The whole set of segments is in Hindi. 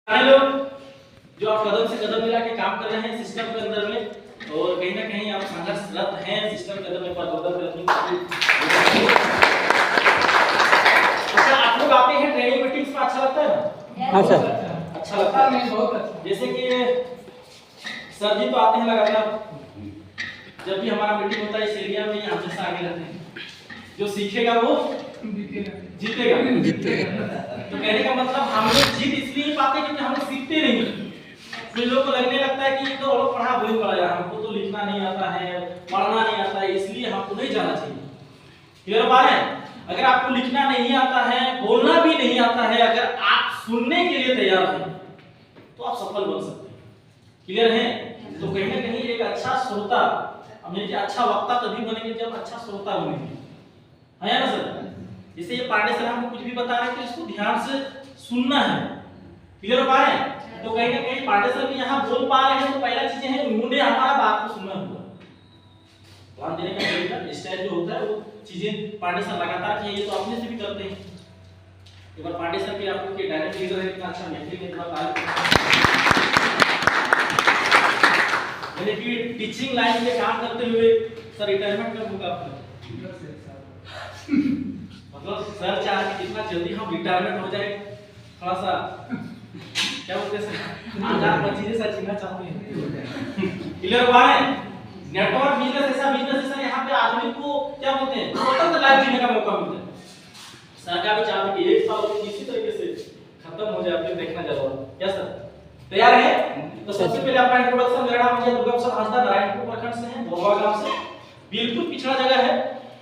लोग जो आप कदम से कदम मिला के काम कर रहे हैं सिस्टम के अंदर में, और कहीं ना कहीं आप संघर्षरत हैं सिस्टम के अंदर में प्रबंधन करने के। अच्छा, आप लोग आते हैं ट्रेनिंग मीटिंग्स में, अच्छा लगता है ना? हाँ सर, अच्छा लगता है, बहुत अच्छा। जैसे कि सर जी तो आते हैं लगातार, जब भी हमारा मीटिंग होता है इस एरिया में हमेशा आगे रहते हैं। जो सीखेगा वो जीतेगा। तो कहने का मतलब हम लोग जीत इसलिए पाते क्योंकि हम लोग सीखते नहीं। फिर लोगों को लगने लगता है कि ये तो लोग पढ़ा वही पढ़ाया, हमको तो लिखना नहीं आता है, पढ़ना नहीं आता है, इसलिए हमको नहीं जाना चाहिए। क्लियर बात है? अगर आपको लिखना नहीं आता है, बोलना भी नहीं आता है, अगर आप सुनने के लिए तैयार हैं तो आप सफल बन सकते हैं। क्लियर है? तो कहीं ना कहीं एक अच्छा श्रोता, हमें अच्छा वक्ता तभी बनेंगे जब अच्छा श्रोता बनेंगे, है ना सर? जैसे ये पांडे सर हमको कुछ भी बता रहे हैं तो इसको ध्यान से सुनना है। क्लियर हो पा रहे हैं? तो कहीं ना कहीं पांडे सर भी यहाँ बोल पा रहे हैं तो पहला चीजें हैं उन्होंने हमारा बात को सुना हुआ। ध्यान देने का तरीका स्टाइल जो होता है वो चीजें पांडे सर लगातार किए, ये तो अपने से भी करते हैं। एक बार पांडे सर के आपको के डायरेक्ट लीडर है, कितना अच्छा मेंटली के बाद यानी कि टीचिंग लाइन में काम करते हुए सर रिटायरमेंट कब होगा आपका? मतलब सर चाह रहे कि जितना जल्दी हम रिटायरमेंट हो जाए, थोड़ा सा क्या बोलते हैं सर, आजाद चीजें सर जीना चाहते हैं। क्लियर हुआ है? नेटवर्क बिजनेस ऐसा बिजनेस है सर, यहाँ पे आदमी को क्या बोलते हैं स्वतंत्र लाइफ जीने का मौका मिलता है। सरकार भी चाहती है कि एक साल में किसी तरीके से खत्म हो जाए, आपने देखना जरूर। क्या सर तैयार है? तो सबसे पहले आपका इंट्रोडक्शन, मेरा नाम है दुर्गा प्रसाद हांसदा, नारायणपुर प्रखंड से है, बोरवा गांव से, बिल्कुल पिछड़ा जगह है।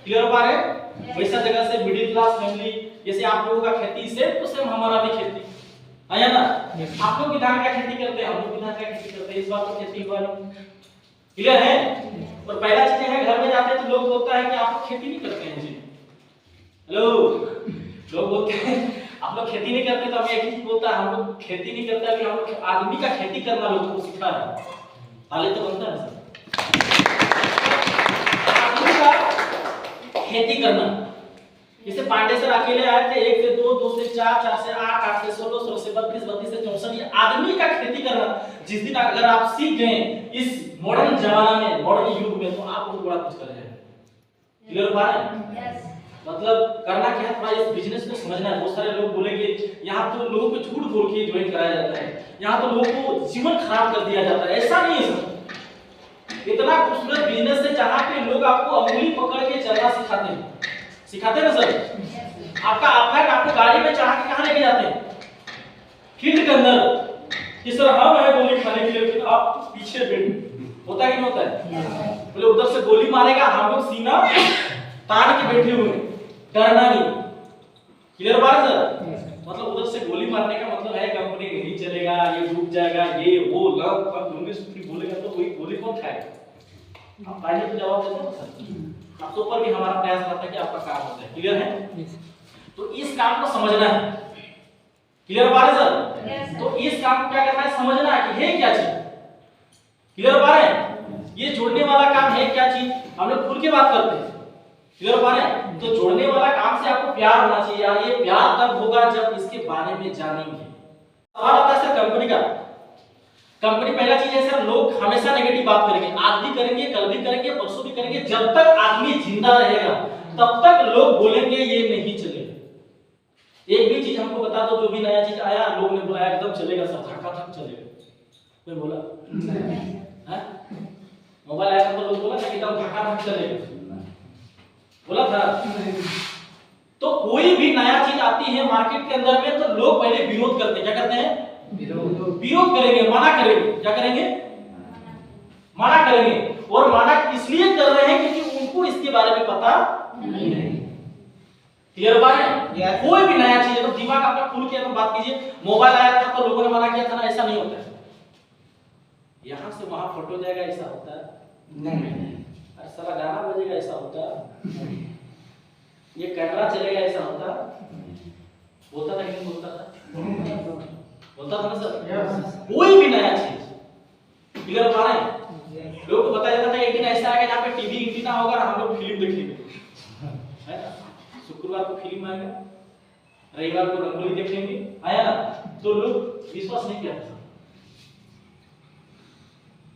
क्लियर पा रहे हैं? वैसा जगह से मिडिल क्लास फैमिली, जैसे आप लोगों का खेती से तो सेम हमारा भी खेती है ना। आप लोग भी धान का खेती करते हैं, हम लोग भी धान का खेती करते हैं, इस बार तो खेती हुआ नहीं। क्लियर है? और पहला चीज है घर में जाते हैं तो लोग बोलता है कि आप लोग खेती नहीं करते हैं जी। हेलो, लोग बोलते हैं आप लोग खेती नहीं करते, तो अभी एक चीज बोलता है हम लोग खेती नहीं करते, अभी हम लोग आदमी का खेती करना लोगों को सिखा रहे हैं। ताले तो बनता है सर, खेती करना। जैसे पांडे सर अकेले आए थे, 1 से 2, 2 से 4, 4 से 8, 8 से 16, 16 से 32, 32 से 64, ये आदमी का खेती करना जिस दिन अगर आप सीख गए इस मॉडर्न जमाना में, मॉडर्न युग में, तो आप बहुत बड़ा कुछ कर रहे हैं। क्लियर बात है? मतलब करना क्या है, थोड़ा इस बिजनेस को समझना है। बहुत सारे लोग बोलेंगे यहाँ तो लोगों को झूठ बोल के ज्वाइन कराया जाता है, यहाँ तो लोगों को जीवन खराब कर दिया जाता है। ऐसा नहीं है सर, इतना खूबसूरत बिजनेस है जहाँ पे लोग आपको अंगुली पकड़ के चलना सिखाते हैं ना सर। आपका आपको गाड़ी में चढ़ा के कहाँ लेके जाते हैं? फील्ड के अंदर कि सर हम है गोली खाने के लिए, फिर आप पीछे बैठ, होता है कि नहीं होता है? बोले उधर से गोली मारेगा, हम लोग सीना तान के बैठे हुए, डरना नहीं। क्लियर बात सर? मतलब उधर से गोली मारने का मतलब है कंपनी नहीं चलेगा, ये डूब जाएगा, ये वो लव लंबी सूत्री बोलेगा तो वही गोली कौन खाएगा? आप पहले तो जवाब देते हो सर, आप तो ऊपर भी हमारा प्रयास रहता है कि आपका काम हो जाए। क्लियर है? तो इस काम को समझना है। क्लियर बात है सर? तो इस काम को क्या करना है, समझना है कि है क्या चीज। क्लियर बात है? ये जोड़ने वाला काम है क्या चीज, हम लोग खुल के बात करते हैं। क्लियर बात है? तो जोड़ने वाला काम से आपको प्यार होना चाहिए, और ये प्यार तब होगा जब इसके बारे में जानेंगे। सवाल आता है सर कंपनी का। कंपनी पहला चीज है सर, लोग हमेशा नेगेटिव बात करेंगे, आज भी करेंगे, कल भी करेंगे, परसों भी करेंगे। जब तक आदमी जिंदा रहेगा तब तक लोग बोलेंगे ये नहीं चलेगा। एक भी चीज हमको बता दो, जो भी नया चीज आया लोग ने बोला एकदम चलेगा सर, धक्का चलेगा, कोई बोला है? मोबाइल आया तो लोग बोला कि एकदम धक्का चलेगा, बोला था? तो कोई भी नया चीज आती है मार्केट के अंदर में तो लोग पहले विरोध करते हैं। क्या करते हैं? विरोध करेंगे, मना करेंगे। क्या करेंगे? मना करेंगे। और मना इसलिए कर रहे हैं क्योंकि उनको इसके बारे में पता नहीं है। क्लियर बात है? कोई भी नया चीज है तो दिमाग आपका खुल के बात कीजिए। मोबाइल आया था तो लोगों ने मना किया था ना, ऐसा नहीं होता है। यहाँ से वहां फोटो जाएगा ऐसा होता है नहीं, अरे साला गाना बजेगा ऐसा होता है, ये कैमरा चलेगा ऐसा होता, बोलता था कि नहीं बोलता था? बोलता था ना सर। कोई भी नया चीज क्लियर पा रहे हैं? लोग को बताया जाता था एक दिन ऐसा आएगा जहाँ पे टीवी एंटीना होगा और हम लोग फिल्म देखेंगे, है ना? शुक्रवार को फिल्म आएगा, रविवार को रंगोली देखेंगे, आया ना? तो लोग विश्वास नहीं करते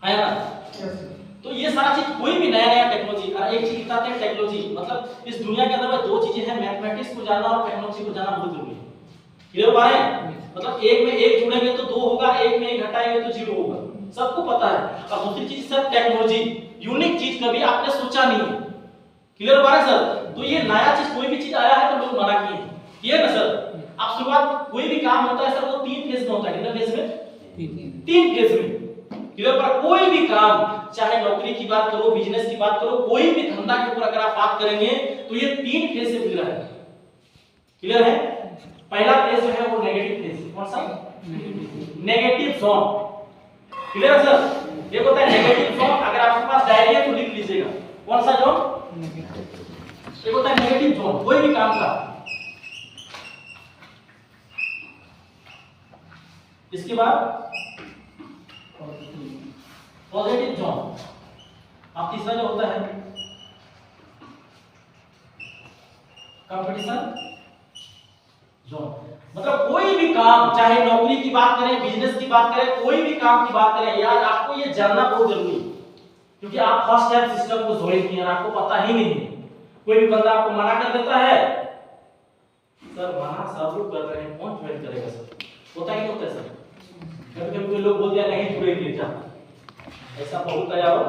है ना। तो ये सारा चीज कोई भी नया नया टेक्नोलॉजी, एक चीज बताते हैं टेक्नोलॉजी मतलब इस दुनिया के अंदर में दो चीजें हैं, मैथमेटिक्स को जानना और टेक्नोलॉजी को जानना बहुत जरूरी है। क्लियर हुआ है? मतलब एक में एक जुड़ेंगे तो दो होगा, एक में एक घटाएंगे तो जीरो होगा, सबको पता है। और दूसरी चीज सर टेक्नोलॉजी, यूनिक चीज कभी आपने सोचा नहीं है। क्लियर हुआ है सर? तो ये नया चीज कोई भी चीज आया है तो लोग मना किए। क्लियर है सर? आप शुरुआत कोई भी काम होता है सर वो 3 फेज में होता है। कितने फेज में? 3 फेज में। क्लियर? पर कोई भी काम, चाहे नौकरी की बात करो, बिजनेस की बात करो, कोई भी धंधा के ऊपर अगर आप बात करेंगे तो ये 3 फेज से गुजरा है। क्लियर है? पहला फेज जो है वो नेगेटिव फेज। कौन सा? Negative zone. क्लियर है सर? ये होता है नेगेटिव जोन। अगर आपके पास डायरी है तो लिख लीजिएगा। कौन सा जोन? ये होता है नेगेटिव जोन कोई भी काम का। इसके बाद पॉजिटिव जोन। अब तीसरा जो होता है कंपटीशन जोन। मतलब कोई भी काम, चाहे नौकरी की बात करें, बिजनेस की बात करें, कोई भी काम की बात करें, यार आपको ये जानना बहुत जरूरी है क्योंकि आप फर्स्ट टाइम सिस्टम को ज्वाइन किए हैं, आपको पता ही नहीं है। कोई भी बंदा आपको मना कर देता है, सर मना सब लोग कर रहे हैं, कौन ज्वाइन करेगा सर? होता ही नहीं होता है सर। कभी कभी लोग बोलते हैं नहीं जुड़ेंगे, क्या ऐसा बहुत आया हो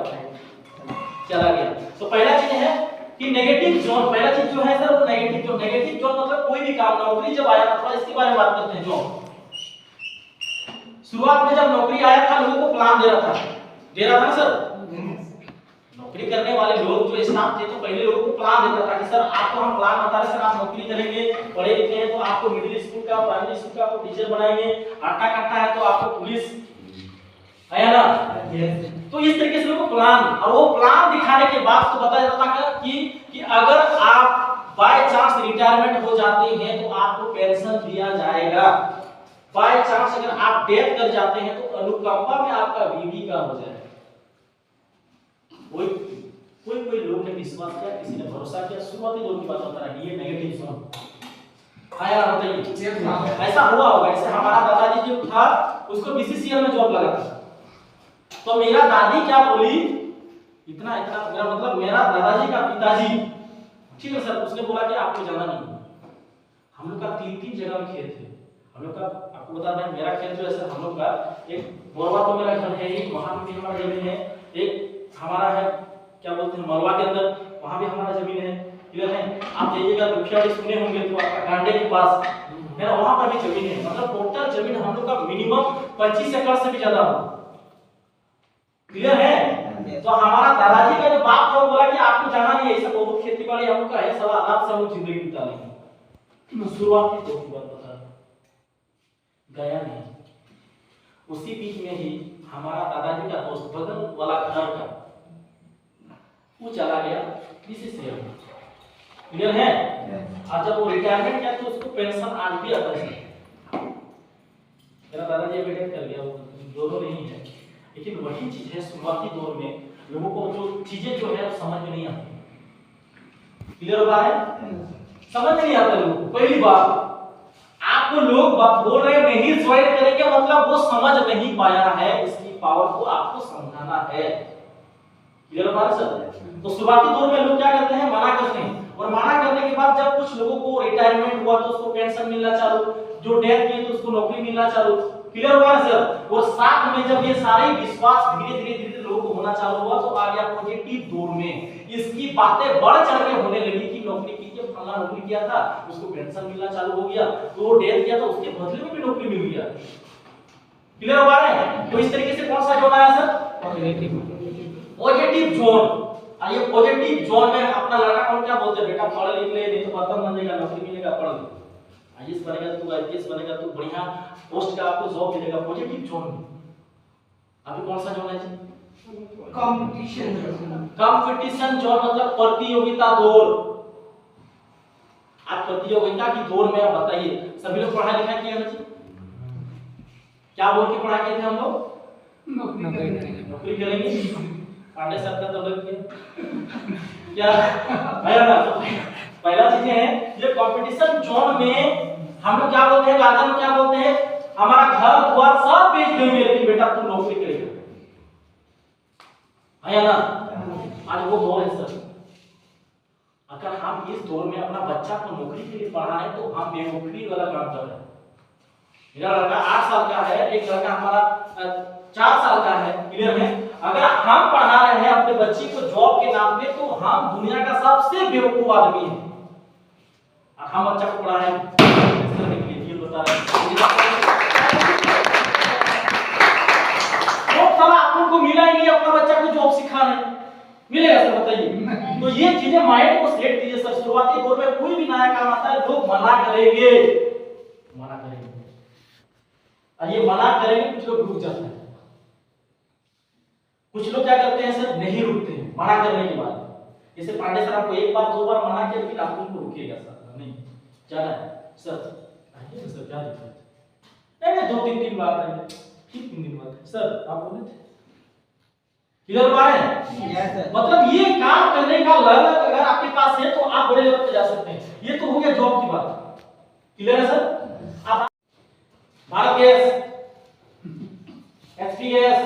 चला गया। तो पहला चीज है कि नेगेटिव जोन। पहला चीज जो है सर वो नेगेटिव जोन। नेगेटिव जोन मतलब कोई भी काम, नौकरी जब आया था इसके बारे में बात करते हैं। जोन शुरुआत में जब नौकरी आया था लोगों को प्लान दे रहा था ना सर। नौकरी करने वाले लोग जो स्टाफ थे तो पहले लोगों को प्लान देता था कि सर आपको हम प्लान बता रहे सर आप नौकरी करेंगे, पढ़े लिखे हैं तो आपको मिडिल स्कूल का, प्राइमरी स्कूल का आपको टीचर बनाएंगे, आटा काटना है तो आपको पुलिस है ना। तो इस तरीके से लोगों को प्लान, और वो प्लान दिखाने के बाद तो बताया जाता था कि अगर आप बाय चांस रिटायरमेंट हो जाते हैं तो आपको पेंशन दिया जाएगा। बाय चांस अगर आप डेथ कर जाते हैं तो अनुकंपा में आपका बीवी का हो जाएगा। कोई लोग ने विश्वास किया, किसी ने भरोसा किया। शुरुआती दौर की बात बता रहा है, ये नेगेटिव जोन आया बताइए। ऐसा हुआ होगा, जैसे हमारा दादाजी जो था उसको बीसीसीएल में जॉब लगा था, तो मेरा दादी क्या बोली, इतना मेरा मतलब मेरा दादाजी का पिताजी, ठीक है सर, उसने बोला कि आपको जाना नहीं। हम लोग का 3 जगह में खेत है। हम लोग का आपको बता रहे हैं, मेरा खेत जो है सर हम लोग का एक मोरवा तो मेरा घर है, एक वहां भी हमारा जमीन है, एक हमारा है क्या बोलते हैं मरवा के अंदर, वहां भी हमारा जमीन है। क्लियर है? आप जाइएगा दुखियाड़ी सुने होंगे तो आपका गांडे के पास है ना, वहां पर भी जमीन है। मतलब टोटल जमीन हम लोग का मिनिमम 25 एकड़ से भी ज्यादा होगा। क्लियर है? तो हमारा दादाजी का जो बाप था वो बोला कि आपको जाना नहीं है, ऐसा बहुत खेती बाड़ी हम लोग का है, सारा आराम से हम लोग जिंदगी बिता लेंगे। शुरुआत की तो बात बता गया नहीं। उसी बीच में ही हमारा दादाजी का दोस्त बगल वाला घर का वो चला गया बीसीसीएल में। क्लियर है? आज जब वो रिटायरमेंट किया तो उसको पेंशन आज भी आता है। मेरा दादाजी रिटायर कर गया, वो दोनों नहीं है, लेकिन वही चीज है शुरुआती दौर में लोगों को जो चीजें जो है समझ में नहीं आती। क्लियर हुआ है? समझ में नहीं आता लोगों को। पहली बात आपको लोग बोल रहे हैं नहीं ज्वाइन करेंगे, मतलब वो समझ नहीं पाया है इसकी पावर को, आपको समझाना है। क्लियर हुआ सर? तो शुरुआती दौर में लोग क्या करते हैं, मना करते हैं, और मना करने के बाद जब कुछ लोगों को रिटायरमेंट हुआ तो उसको पेंशन मिलना चालू, जो डेथ किए तो उसको नौकरी मिलना चालू। क्लियर हुआ सर? और साथ में जब ये सारे विश्वास धीरे धीरे लोगों को होना चालू हुआ तो आ गया पॉजिटिव दौर में। इसकी बातें बढ़ चढ़ के होने लगी कि नौकरी कीजिए, फलाना नौकरी किया था उसको पेंशन मिलना चालू हो गया, तो वो डेथ किया था उसके बदले में भी नौकरी मिल गया। क्लियर हुआ है? तो इस तरीके से कौन सा जोन आया सर? Positive zone. ये पॉजिटिव जोन में अपना लड़का को क्या बोलते हैं, बेटा पढ़ लिख ले, नहीं तो बर्तन बन जाएगा, नौकरी मिलेगा, पढ़ ले, आईएएस बनेगा तू, आईपीएस बनेगा तू, बढ़िया पोस्ट का आपको जॉब मिलेगा। पॉजिटिव जोन में अभी कौन सा जोन है जी? कंपटीशन जोन मतलब प्रतियोगिता दौर। आप प्रतियोगिता की दौर में आप बताइए, सभी लोग पढ़ाई लिखाई किए हैं जी? क्या बोल के पढ़ाई किए थे हम लोग? नौकरी करेंगे। पांडे सर का तो लग गया क्या है ना। तो पहला चीज है ये कंपटीशन जोन में हम लोग क्या बोलते हैं, गार्जियन क्या बोलते हैं, हमारा घर द्वार सब बेच देंगे, लेकिन बेटा तू नौकरी करेगा, है या ना? आज वो दौर है सर। अगर हम इस दौर में अपना बच्चा को नौकरी के लिए पढ़ा है तो हम बेवकूफी वाला काम कर रहे हैं। मेरा लड़का 8 साल का है, एक लड़का हमारा 4 साल का है, क्लियर है? अगर हम पढ़ा रहे हैं अपने बच्चे को जॉब के नाम पे, तो हम दुनिया का सबसे बेवकूफ आदमी है। हम बच्चा को पढ़ा रहे हैं बता रहे आपको को मिला ही नहीं, अपना बच्चा को जॉब सिखाना है, मिलेगा सर? बताइए। तो ये चीजें माइंड को सेट कीजिए सर। शुरुआती दौर में कोई भी नया काम आता है, लोग मना करेंगे, मना करेंगे, और ये मना करेंगे, कुछ लोग रुक जाते हैं, कुछ लोग क्या करते हैं सर, नहीं रुकते हैं मना करने के बाद। जैसे पांडे सर आपको एक बार 2 बार मना किया, फिर आप उनको रुकिएगा सर, नहीं जाना है सर, आइए सर, क्या दिक्कत है? नहीं 2-3 बार आइए, ठीक 3 दिन बाद सर आप बोले थे, क्लियर बात है? मतलब ये काम करने का लर्न अगर आपके पास है तो आप बड़े लेवल पे जा सकते हैं। ये तो हो गया जॉब की बात, क्लियर है सर? अब Bharat gas, HP gas,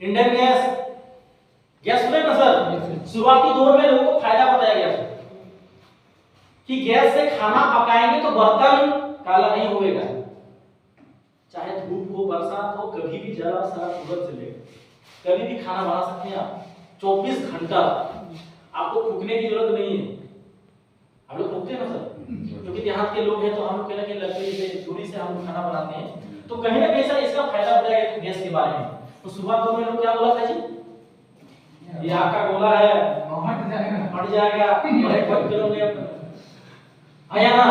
Indian gas सुने ना सर? शुरुआती दौर में लोगों को फायदा बताया गया कि गैस से खाना पकाएंगे तो बर्तन काला नहीं होएगा, चाहे धूप हो, बरसात हो, कभी भी जरा सारा सूरज चलेगा, कभी भी खाना बना सकते हैं आप 24 घंटा, आपको फूकने की जरूरत नहीं है। आप लोग फूकते हैं ना सर? क्योंकि देहात के लोग हैं तो हम लोग कहीं लकड़ी से, दूरी से हम खाना बनाते हैं, तो कहीं ना कहीं सर इसका फायदा बताया गया गैस के बारे में। तो सुबह दौर में लोग क्या बोला था जी, ये आपका गोला है, हट जाएगा, बड़े फट करोगे आया ना?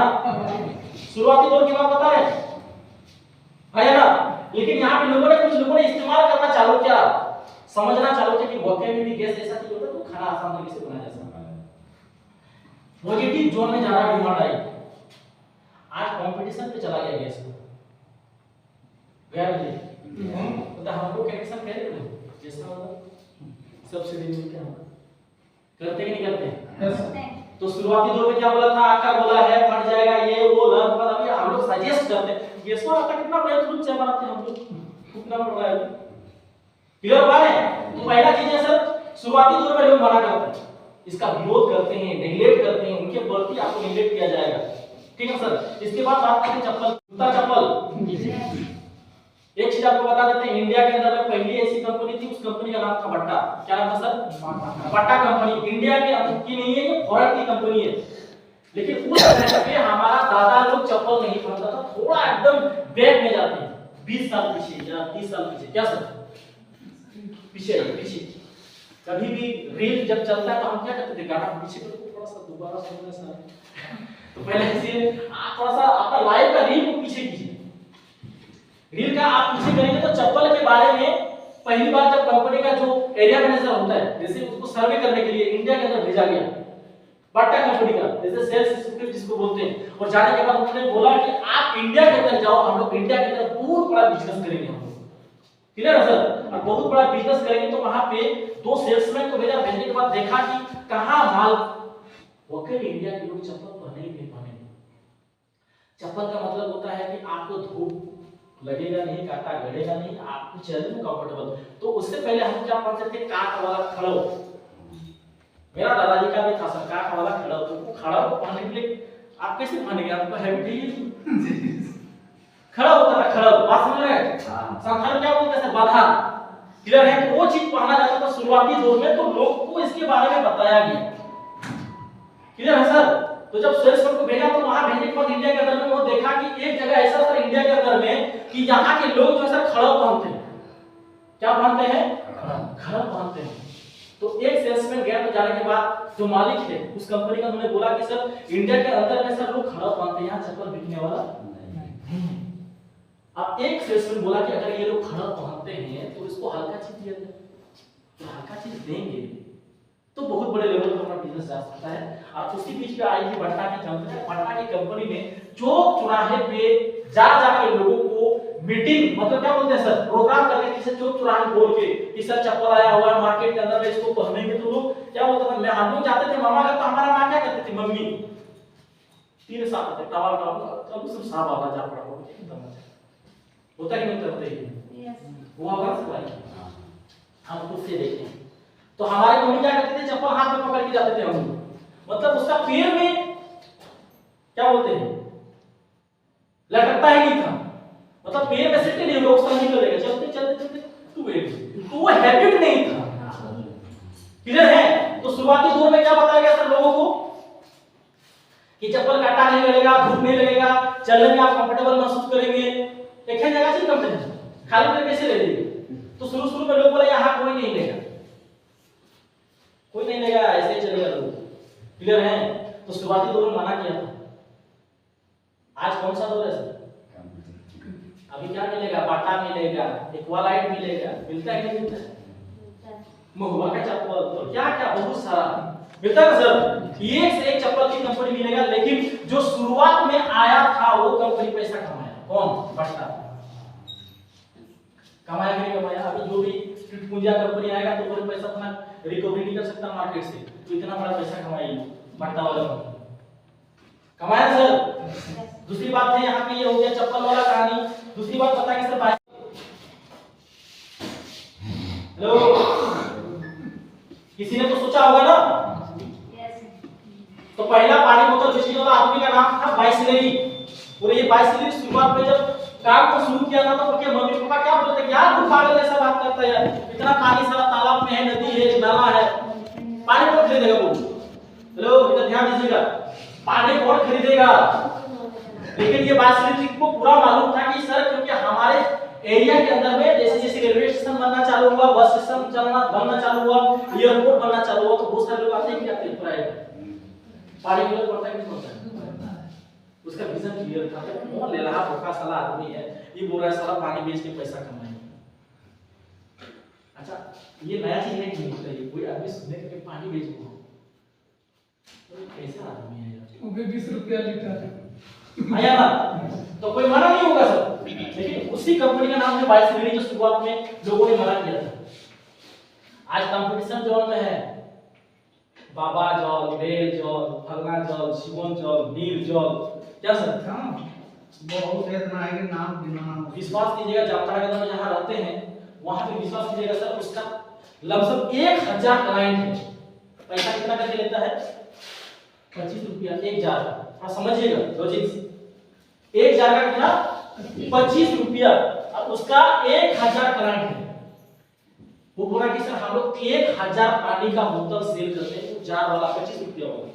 शुरुआती दौर की बात बता रहे आया ना? लेकिन यहाँ पे लोगों ने, कुछ लोगों ने इस्तेमाल करना चालू किया, समझना चालू किया कि वाकई में भी गैस ऐसा चीज होता है तो खाना आसान तरीके से बनाया जा सकता है। पॉजिटिव जोन में ज्यादा डिमांड आई, आज कंपटीशन पे चला गया गैस को, तो हम लोग कनेक्शन करेंगे जैसा होगा सब्सिडी मिलती है, करते कि नहीं करते? तो शुरुआती दौर में क्या बोला था, आपका बोला है फट जाएगा, ये वो लर्न पर अभी हम लोग सजेस्ट करते हैं। गैस को आता कितना बड़ा फ्रूट चाय बनाते हैं हम लोग, कितना बड़ा है, क्लियर बात है? तो पहला चीज है सर, शुरुआती दौर में लोग मना करते हैं, इसका विरोध करते हैं, नेग्लेक्ट करते हैं, उनके प्रति आपको नेग्लेक्ट किया जाएगा, ठीक है सर? इसके बाद बात करते हैं चप्पल, जूता चप्पल। एक चीज आपको बता देते हैं, इंडिया के अंदर में पहली ऐसी कंपनी थी, उस कंपनी का नाम था बट्टा। क्या नाम था सर? बट्टा कंपनी। इंडिया के अंदर की नहीं है, ये फॉरेन की कंपनी है। लेकिन उस टाइम पे हमारा दादा लोग चप्पल नहीं पहनता था, थोड़ा एकदम बैक में जाते हैं, 20 साल पीछे या 30 साल पीछे, क्या सर? पीछे कभी भी रील जब चलता है तो हम क्या करते थे, गाना पीछे को थोड़ा सा दोबारा सुनने सर, तो पहले ऐसे आप थोड़ा सा अपना लाइव का रील को पीछे कीजिए, रील का आप पीछे करेंगे तो चप्पल के बारे में पहली बार जब कंपनी का जो एरिया मैनेजर होता है, जैसे उसको सर्वे करने के लिए इंडिया के अंदर भेजा गया, बट्टा कंपनी का, जैसे सेल्स एग्जीक्यूटिव जिसको बोलते हैं, और जाने के बाद उन्होंने बोला कि आप इंडिया के अंदर जाओ, हम लोग इंडिया के अंदर बहुत बड़ा बिजनेस करेंगे, हम लोग, क्लियर है सर? और बहुत बड़ा बिजनेस करेंगे। तो वहां पे 2 सेल्समैन को भेजा, भेजने के बाद देखा कि कहां माल, वाकई इंडिया के लोग चप्पल पहने ही नहीं पहने। चप्पल का मतलब होता है कि आपको धूप लगेगा नहीं, कांटा गड़ेगा नहीं, आपको चलने में कंफर्टेबल। तो उससे पहले हम क्या पहनते थे, काट वाला खड़ो, मेरा दादाजी का भी था सर, काट वाला खड़ो, तो खड़ा को पहनने के लिए आप कैसे पहनेंगे, आपको हैबिट है खड़ा होता था, खड़ा बात समझ रहे हैं? संथाल क्या बोलते हैं, बाधा, क्लियर है? तो वो चीज पहना जाता था शुरुआती दौर में, तो लोग को इसके बारे में बताया गया, क्लियर है सर? तो जब सेल्समैन को भेजा तो वहां भेजने के बाद इंडिया के अंदर में वो देखा कि एक जगह ऐसा सर इंडिया के अंदर में कि यहाँ के लोग जो है सर खड़ा पहनते हैं, क्या पहनते हैं, खड़ा पहनते हैं। तो एक सेल्समैन गया, तो जाने के बाद जो मालिक है उस कंपनी का, उन्होंने बोला कि सर इंडिया के अंदर में सर लोग खड़ा पहनते हैं, यहाँ चप्पल बिकने वाला नहीं। अब एक सेल्समैन बोला कि अगर ये लोग खड़ा पहनते हैं तो इसको हल्का चीज दिया जाए, तो हल्का चीज देंगे तो बहुत बड़े लेवल पर अपना बिजनेस जा सकता है। और उसके बीच में आई थी बट्टा की कंपनी। बट्टा की कंपनी ने चौक चौराहे पे जा के लोगों को मीटिंग, मतलब क्या बोलते हैं सर, प्रोग्राम करके, किसी चौक चौराहे बोल के कि सर चप्पल आया हुआ है मार्केट के अंदर में, इसको पहनेंगे। तो लोग क्या बोलते थे, मैं हम लोग जाते थे मामा का, तो हमारा माँ क्या करती थी, मम्मी 3 साल तक टावल सब साफ आवाज जा पड़ा हो, होता है कि नहीं करते ही वो होगा भाई। हम खुद से देखें तो हमारे मम्मी क्या करते थे, चप्पल हाथ में पकड़ के जाते थे हम, मतलब उसका पैर में क्या बोलते हैं लटकता ही नहीं था, मतलब पैर में सेट नहीं होगा, उसका नहीं चलेगा, चलते चलते चलते तो वो हैबिट नहीं था। क्लियर है? तो शुरुआती दौर में क्या बताया गया था लोगों को कि चप्पल काटा नहीं लगेगा, धूप नहीं लगेगा, चलने में आप कंफर्टेबल महसूस करेंगे। एक है जगह से कंफर्टेबल खाली पेट कैसे ले लेंगे? तो शुरू में लोग बोले यहाँ कोई नहीं लेगा, कोई नहीं लेगा, ऐसे ही चलेगा लोग। क्लियर है? तो शुरुआती दौर में मना किया था। आज कौन सा दौर है सर? अभी क्या मिलेगा? बाटा मिलेगा, इक्वालाइट मिलेगा, मिलता है कि नहीं मिलता है? महुआ का चप्पल तो क्या क्या बहुत सारा मिलता है सर। एक से एक चप्पल की कंपनी मिलेगा, लेकिन जो शुरुआत में आया था वो कंपनी पैसा कमाया। कौन? बाटा कमाया कि नहीं कमाया? अभी जो भी पूंजा कंपनी आएगा तो वो पैसा अपना रिकवरी नहीं कर सकता मार्केट से, तो इतना बड़ा पैसा कमाएगी बाटा वाला कमाया सर। दूसरी बात है यहाँ पे ये हो गया चप्पल वाला कहानी। दूसरी बात पता है कि सर हेलो किसी ने तो सोचा होगा ना, तो पहला पानी बोतल बेचने वाला आदमी का नाम था बाइसलेरी। और ये बाइसलेरी शुरुआत में जब काम को शुरू किया था तो उनके मम्मी पापा क्या बोलते हैं, यार तू पागल ऐसा बात करता है यार, इतना पानी सारा तालाब में है, नदी है, नाला है, पानी कौन खरीदेगा? बोल हेलो इधर ध्यान दीजिएगा, पानी कौन खरीदेगा? लेकिन ये बाइसलेरी को पूरा मालूम था कि सर क्योंकि हमारे एरिया के अंदर में जैसे जैसे रेलवे स्टेशन बनना चालू हुआ, बस स्टेशन बनना चालू हुआ, एयरपोर्ट बनना चालू हुआ, तो बहुत सारे लोग आते हैं कि आते हैं पानी की पड़ता है कि नहीं पड़ता है? उसका विजन क्लियर था। कौन ले रहा भूखा साला आदमी है, ये बोल रहा है साला पानी बेच के पैसा कमाएंगे। अच्छा ये नया चीज है कि नहीं? ये कोई आदमी सुनने के पानी बेचो तो कैसा आदमी है यार, वो भी 20 रुपया लीटर आया ना, तो कोई मना नहीं होगा सर। लेकिन उसी कंपनी का नाम है बाइसलेरी, जो शुरुआत में लोगों ने मना किया था। आज कंपटीशन जोन में है बाबा जल, बेल जल, फलना जल, शिवम जल, नील जल, क्या सर? बहुत है ना, है नाम गिनना। विश्वास कीजिएगा जामताड़ा के अंदर जहां रहते हैं वहां पे विश्वास कीजिएगा सर, उसका लगभग 1000 क्लाइंट है। पैसा कितना करके लेता है? 25 रुपया एक जार। आप समझिएगा लॉजिक्स, एक जार का कितना? 25 रुपया। अब उसका 1000 क्लाइंट है। वो बोला कि सर हम लोग 1000 पानी का बोतल सेल करते हैं, तो जार वाला 25 रुपया वाला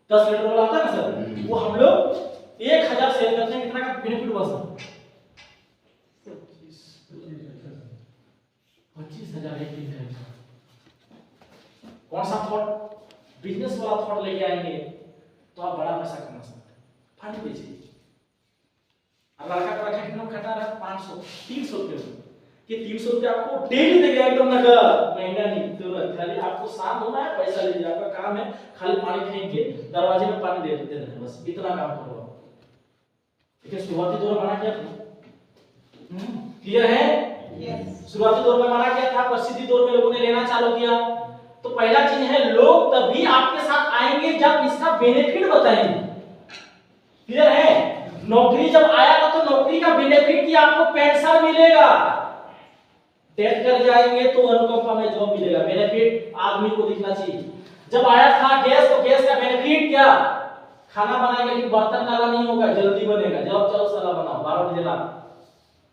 10 लीटर वाला आता है ना सर, वो हम लोग 1000 सेल करते हैं। कितना का बेनिफिट हुआ सर? 25,000 एक दिन का। कौन सा थॉट? बिजनेस वाला थॉट लेके आएंगे तो आप बड़ा पैसा कमा सकते हैं। पानी बेचिए। अब लड़का का कितना खटा रहा? 500 300 रुपये कि 300 रुपये आपको डेली देगा एकदम नगद, महीना नहीं तुरंत। खाली आपको शाम होना है, पैसा लीजिए, आपका काम है खाली पानी फेंक के दरवाजे में पानी दे देते हैं, बस इतना काम करो। ठीक है? शुरुआती दौर में मना किया था, क्लियर है? यस। शुरुआती दौर में मना किया था, पश्चिमी दौर में लोगों ने लेना चालू किया। तो पहला चीज है लोग तभी आपके साथ आएंगे जब इसका बेनिफिट बताएंगे। क्लियर है? नौकरी जब आया था तो नौकरी का बेनिफिट कि आपको पेंशन मिलेगा, टेस्ट कर जाएंगे तो अनुकंपा में जॉब मिलेगा। बेनिफिट आदमी को दिखना चाहिए। जब आया था गैस, तो गैस का बेनिफिट क्या? खाना बनाएगा लेकिन बर्तन काला नहीं होगा, जल्दी बनेगा। जब चलो साला बनाओ 12 बजे ला।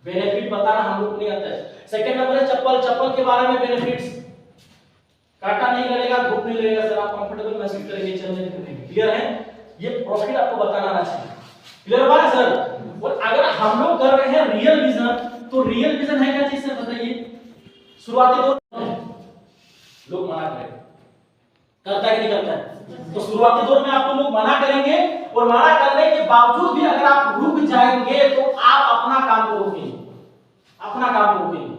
बेनिफिट बताना हम लोग को नहीं आता है। सेकंड नंबर है चप्पल। चप्पल के बारे में बेनिफिट्स, काटा नहीं लगेगा, धूप नहीं लगेगा सर, आप कंफर्टेबल महसूस करेंगे चलने में। क्लियर है? ये प्रॉफिट आपको बताना आना चाहिए। क्लियर बात है सर? और अगर हम लोग कर रहे हैं रियल विजन, तो रियल विजन है क्या चीज सर बताइए? शुरुआती दौर लोग मना करेंगे, करता है कि नहीं करता है? तो शुरुआती दौर में आपको लोग मना करेंगे, और मना करने के बावजूद भी अगर आप रुक जाएंगे तो आप अपना काम को रोकेंगे, अपना काम को रोकेंगे।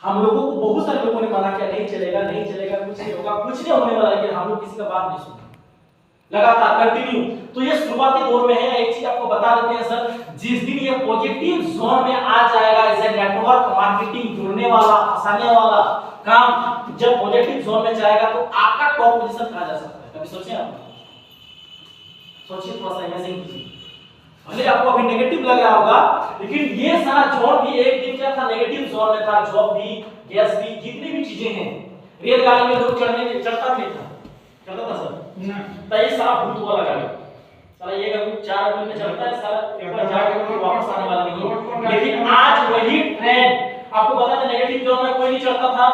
हम लोगों को बहुत सारे लोगों ने मना किया, नहीं चलेगा, नहीं चलेगा, कुछ नहीं होगा, कुछ नहीं होने वाला, लेकिन हम लोग किसी का बात नहीं सुनते, लगातार कंटिन्यू। तो ये शुरुआती दौर में है। एक चीज आपको बता देते हैं सर, जिस दिन ये पॉजिटिव जोन में आ जाएगा, इसे नेटवर्क मार्केटिंग, जुड़ने वाला, फंसाने वाला काम जब पॉजिटिव जोन में जाएगा तो आपका टॉप पोजीशन कहां जा सकता है? कभी सोचे आप? सोचिए, थोड़ा सा इमेजिन कीजिए। भले आपको अभी नेगेटिव लग रहा होगा, लेकिन ये सारा जोन भी एक दिन क्या था, नेगेटिव जोन में था। जॉब भी, गैस भी, जितनी भी चीजें हैं, रेलगाड़ी में लोग चढ़ता भी था, चलता था सर, तो ये सारा भूत वाला गाड़ी सारा, ये अभी 4 अप्रैल में चलता है सारा, एक बार जाके वापस आने वाला नहीं है। लेकिन आज वही ट्रेन, आपको पता था नेगेटिव जोन में कोई नहीं चढ़ता था,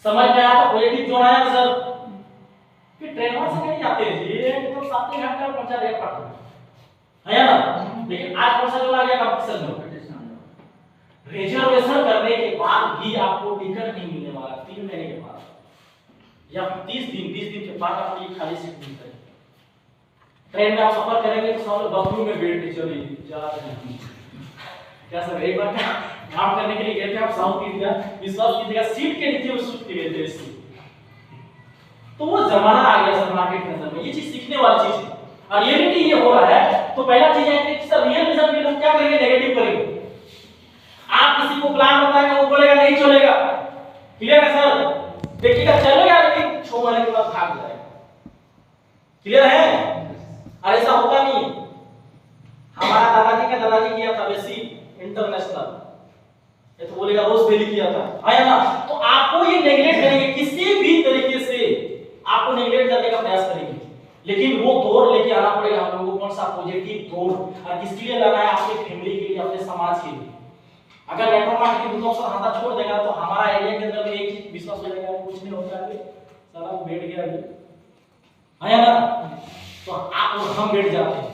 समझ में आया तो पॉजिटिव जोन आया सर, कि ट्रेन वहां से नहीं जाते हैं जी, ये तो 7 घंटे में पहुंचा देगा पटना, है ना। लेकिन आज कौन सा जोन आ गया कंपटीशन में, रिजर्वेशन करने के बाद भी आपको टिकट नहीं मिलने वाला 3 महीने के बाद, या 20 दिन के बाद आपको ये खाली सीट मिलता है। ट्रेन में आप सफर करेंगे तो सब बंगलुरु में बैठ के चलिए जा रहे हैं, क्या सर एक बार क्या काम करने के लिए गए थे आप साउथ इंडिया, विश्वास कीजिएगा सीट के नीचे वो सूट के गए थे इससे, तो वो जमाना आ गया सर मार्केट में सर, ये चीज सीखने वाली चीज है। और रियलिटी ये हो रहा है, तो पहला चीज है कि सर रियल रिजल्ट में लोग क्या करेंगे, नेगेटिव करेंगे। आप किसी को प्लान बताएंगे वो बोलेगा नहीं चलेगा, क्लियर है सर, देखिएगा चलेगा लेकिन 6 महीने के बाद भाग जाएगा, क्लियर है। और ऐसा होता नहीं, हमारा दादाजी का दादाजी किया था बेसी इंटरनेशनल, ये तो बोलेगा रोज डेली किया था, है ना। तो आपको ये नेगलेक्ट करेंगे, किसी भी तरीके से आपको नेगलेक्ट करने का प्रयास करेंगे, लेकिन वो दौड़ लेके आना पड़ेगा हम लोगों को, कौन सा पॉजिटिव दौड़, और किसके लिए लाना है, आपके फैमिली के लिए, अपने समाज के लिए। अगर नेटवर्क मार्केटिंग दोस्तों हाथ छोड़ देगा तो हमारा एरिया के अंदर में एक चीज विश्वास हो जाएगा, कुछ नहीं होता है, सारा वो बैठ गया अभी, है ना। तो आप और हम बैठ जाते हैं,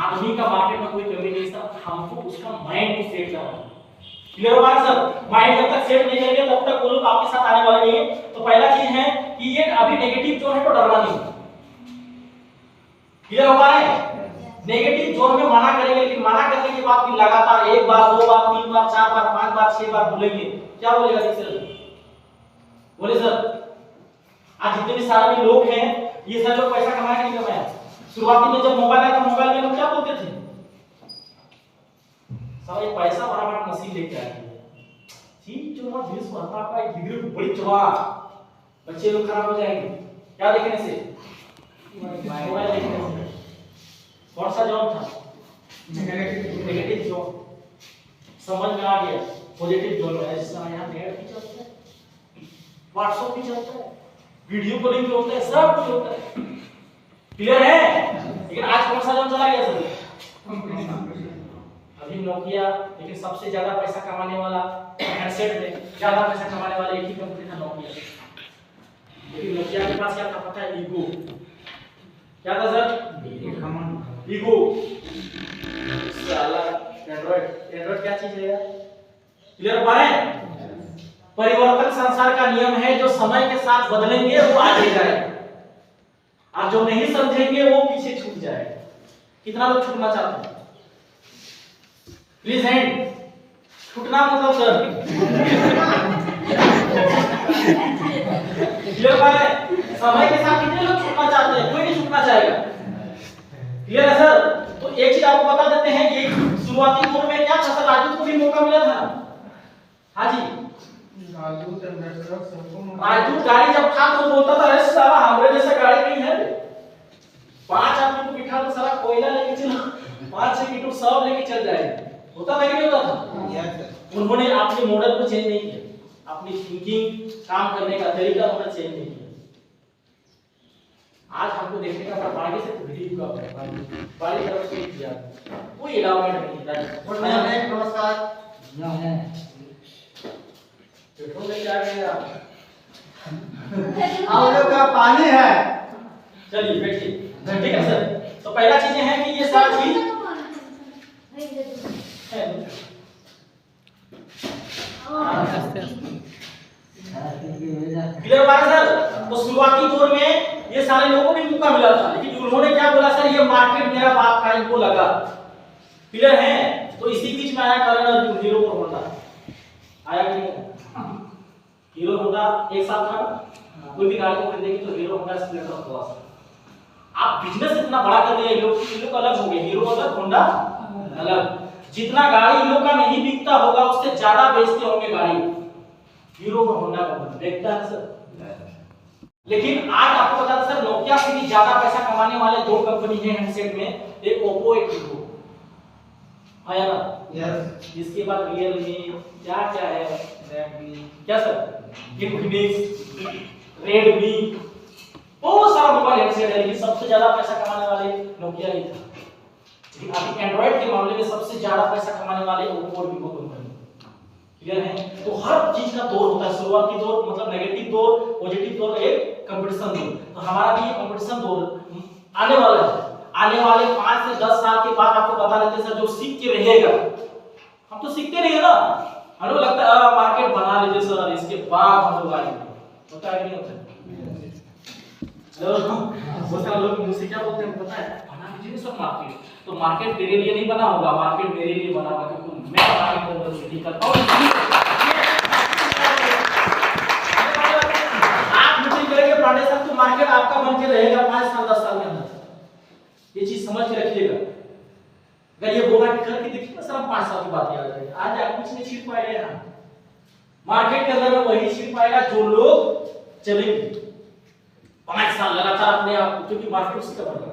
आदमी का मार्केट में कोई कमी नहीं सर, हमको उसका माइंड को सेट करना है, क्लियर होगा सर। माइंड जब तक सेट नहीं करेंगे तब तक वो लोग आपके साथ आने वाले नहीं है। तो पहला चीज है कि ये अभी नेगेटिव जोन है तो डरना नहीं, क्लियर हो पा रहे हैं। नेगेटिव जोन में मना करेंगे, लेकिन मना करने के बाद भी लगातार 1 बार 2 बार 3 बार 4 बार 5 बार 6 बार बोलेंगे, क्या बोलेगा सर, बोले सर आज जितने भी सारे लोग हैं ये सारे लोग पैसा कमाए नहीं कमाए। शुरुआती में जब मोबाइल आया तो मोबाइल में लोग क्या बोलते थे, सब ये पैसा बराबर मशीन लेके आए ठीक जो मत जिस माता का एक वीडियो बड़ी चवा, बच्चे लोग खराब हो जाएंगे क्या देखने से, मोबाइल देखने से। कौन सा जोन था, नेगेटिव जोन, समझ में आ गया। पॉजिटिव जोन है जिसमें यहाँ नेट भी चलता है, व्हाट्सएप भी चलता है, वीडियो कॉलिंग भी होता है, सब कुछ होता है, क्लियर है। लेकिन आज कौन सा जोन चला गया सर, अभी नोकिया, लेकिन सबसे ज्यादा पैसा कमाने वाला हैंडसेट में ज्यादा पैसा कमाने वाला एक ही कंपनी था नोकिया, लेकिन नोकिया के पास क्या था पता है, ईगो, क्या था सर, ईगो। साला एंड्रॉइड क्या चीज है यार, क्लियर पा रहे हैं। परिवर्तन संसार का नियम है, जो समय के साथ बदलेंगे वो आगे जाएगा, और जो नहीं समझेंगे वो पीछे छूट जाएगा। कितना लोग छूटना चाहते हैं, प्लीज हैंड, छूटना मतलब सर क्लियर है। समय के साथ कितने लोग छूटना चाहते हैं, कोई नहीं छूटना चाहेगा, क्लियर है सर। तो एक चीज आपको बता देते हैं कि शुरुआती दौर में क्या था सर, राजदूत को भी मौका मिला था ना, हाँ जी, राजदूत गाड़ी जब था तो बोलता था अरे साला हमारे जैसा गाड़ी नहीं है, 5 आदमी को बिठा दो साला कोयला लेके चलो, 5-6 किलो सब लेके चल जाएंगे, होता था कि नहीं होता था। उन्होंने अपने मॉडल को चेंज नहीं किया, अपनी थिंकिंग काम करने का तरीका उन्होंने चेंज नहीं किया। आज हमको देखने का बागी से वीडियो का बागी तरफ से किया, कोई अलाउमेंट नहीं है। नमस्कार, यहां है पेट्रोल लेके आ गए आप, आप लोग का पानी है, चलिए बैठिए, ठीक है सर। तो पहला चीज है कि ये सारी चीज क्लियर बात सर। तो शुरुआती दौर में ये सारे लोगों को भी मौका मिला था, लेकिन उन्होंने क्या बोला सर, ये मार्केट मेरा बाप का, इनको लगा, क्लियर है। तो इसी बीच में आया करण अर्जुन, हीरो पर होंडा आया कि नहीं, हीरो होंडा एक साथ था, कोई भी गाड़ी को खरीदेगी तो हीरो होंडा स्प्लेंडर प्लस। आप बिजनेस इतना बड़ा कर दिया, ये लोग अलग हो गए, हीरो अलग होंडा अलग। जितना गाड़ी इन लोग का नहीं बिकता होगा उससे ज्यादा बेचते होंगे गाड़ी हीरो और होंडा का, देखता है सर। लेकिन आज आपको बता दें सर, नोकिया से भी ज्यादा पैसा कमाने वाले दो कंपनी है हैंडसेट में, एक ओप्पो एक वीवो है ना। यस। इसके बाद रियलमी, क्या क्या है, रेडमी, क्या सर, इन्फिनिक्स, रेडमी, बहुत सारा मोबाइल हैंडसेट है, लेकिन सबसे ज्यादा पैसा कमाने वाले नोकिया ही था। लेकिन अभी एंड्रॉइड के मामले में सबसे ज्यादा पैसा कमाने वाले ओप्पो और वीवो कंपनी। क्लियर है? तो हर चीज का दौर होता है, शुरुआती दौर मतलब नेगेटिव दौर, पॉजिटिव दौर, एक कंपटीशन दौर। तो हमारा भी ये कंपटीशन दौर आने वाला है। आने वाले 5 से 10 साल के बाद आपको बता देते हैं सर, जो सीख के रहेगा, हम तो सीखते नहीं है ना, हम लोग लगता है मार्केट बना लीजिए सर, इसके बाद हम लोग आएंगे, होता है नहीं होता? बहुत सारे लोग मुझसे क्या बोलते हैं पता है, बना लीजिए सर मार्केट। तो मार्केट तेरे लिए नहीं बना होगा, मार्केट मेरे लिए बना होगा, क्योंकि मैं मार्केट को अंदर सिटी करता हूं। आप मीटिंग करेंगे पांडे सर, तो मार्केट आपका बन के रहेगा 5 साल 10 साल के अंदर। ये चीज समझ के रखिएगा। अगर ये बोला कि करके देखिए ना सर, 5 साल की बात याद रहेगी। आज आप कुछ नहीं छीन पाएंगे यहाँ मार्केट के अंदर में, वही छीन पाएगा जो लोग चलेंगे 5 साल लगातार अपने आप, क्योंकि मार्केट उसका बढ़ रहा है।